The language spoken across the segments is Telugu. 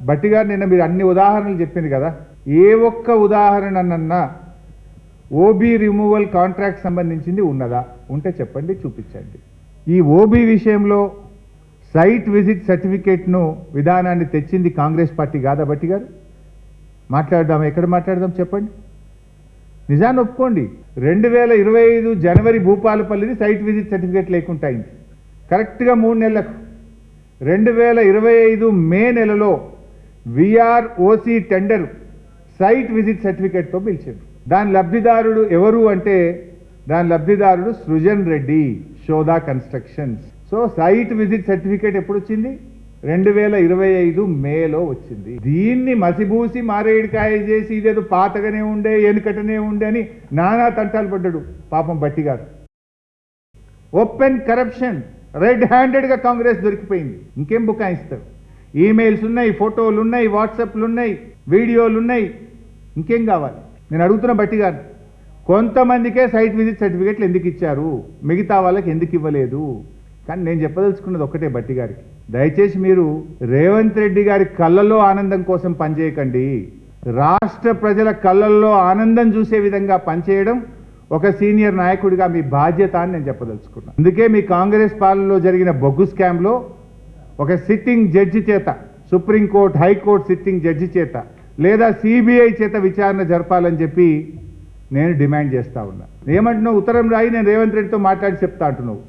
బట్టి గారు నిన్న మీరు అన్ని ఉదాహరణలు చెప్పింది కదా, ఏ ఒక్క ఉదాహరణనన్నా ఓబీ రిమూవల్ కాంట్రాక్ట్ సంబంధించింది ఉన్నదా? ఉంటే చెప్పండి, చూపించండి. ఈ ఓబీ విషయంలో సైట్ విజిట్ సర్టిఫికేట్ను విధానాన్ని తెచ్చింది కాంగ్రెస్ పార్టీ కాదా బట్టి గారు? మాట్లాడదాం, ఎక్కడ మాట్లాడదాం చెప్పండి, నిజాన్ని ఒప్పుకోండి. 2025 జనవరి భూపాలపల్లిది సైట్ విజిట్ సర్టిఫికేట్ లేకుండా అయింది. కరెక్ట్గా 3 నెలలకు 2025 మే నెలలో విఆర్ఓసి టెండర్ సైట్ విజిట్ సర్టిఫికేట్తో పిలిచారు. దాని లబ్ధిదారుడు ఎవరు అంటే దాని లబ్ధిదారుడు Srujan Reddy, Shodha constructions. So site visit certificate ఎప్పుడు వచ్చింది? 2025 మేలో వచ్చింది. దీన్ని మసిబూసి మారేడికాయ చేసి ఇదేదో పాతగానే ఉండే వెనుకటనే ఉండే అని నానా తంటాలు పడ్డాడు పాపం బట్టి గారు. ఓపెన్ కరప్షన్, రెడ్ హ్యాండెడ్గా కాంగ్రెస్ దొరికిపోయింది. ఇంకేం బుకాయిస్తారు? ఈమెయిల్స్ ఉన్నాయి, ఫోటోలు ఉన్నాయి, వాట్సాప్లు ఉన్నాయి, వీడియోలు ఉన్నాయి, ఇంకేం కావాలి? నేను అడుగుతున్న బట్టి గారు, కొంతమందికే సైట్ విజిట్ సర్టిఫికేట్లు ఎందుకు ఇచ్చారు, మిగతా వాళ్ళకి ఎందుకు ఇవ్వలేదు? కానీ నేను చెప్పదలుచుకున్నది ఒక్కటే బట్టి గారికి, దయచేసి మీరు రేవంత్ రెడ్డి గారి కళ్ళల్లో ఆనందం కోసం పనిచేయకండి. రాష్ట్ర ప్రజల కళ్ళల్లో ఆనందం చూసే విధంగా పనిచేయడం ఒక సీనియర్ నాయకుడిగా మీ బాధ్యత అని నేను చెప్పదలుచుకున్నాను. అందుకే మీ కాంగ్రెస్ పాలనలో జరిగిన బొగ్గు స్కామ్లో ఒక సిట్టింగ్ జడ్జి చేత, సుప్రీంకోర్టు, హైకోర్టు సిట్టింగ్ జడ్జి చేత లేదా సిబిఐ చేత విచారణ జరపాలని చెప్పి నేను డిమాండ్ చేస్తా ఉన్నా. ఏమంటున్నావు? ఉత్తరం రాయి, నేను రేవంత్ రెడ్డితో మాట్లాడి చెప్తా అంటున్నావు.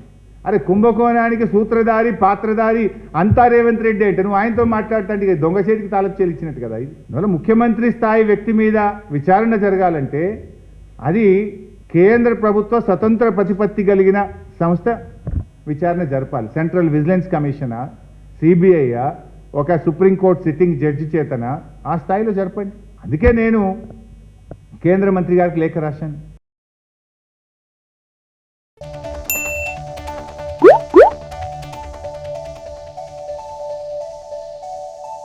అరే కుంభకోణానికి సూత్రధారి, పాత్రధారి అంతా రేవంత్ రెడ్డి అంటే నువ్వు ఆయనతో మాట్లాడటానికి దొంగ చేతికి తాళపు చెల్లించినట్టు కదా ఇది. అందువల్ల ముఖ్యమంత్రి స్థాయి వ్యక్తి మీద విచారణ జరగాలంటే అది కేంద్ర ప్రభుత్వ స్వతంత్ర ప్రతిపత్తి కలిగిన సంస్థ విచారణ జరపాలి. సెంట్రల్ విజిలెన్స్ కమిషనా, సిబిఐయా, ఒక సుప్రీంకోర్టు సిట్టింగ్ జడ్జి చేతన ఆ స్థాయిలో జరపండి. అందుకే నేను కేంద్ర మంత్రి గారికి లేఖ రాశాను.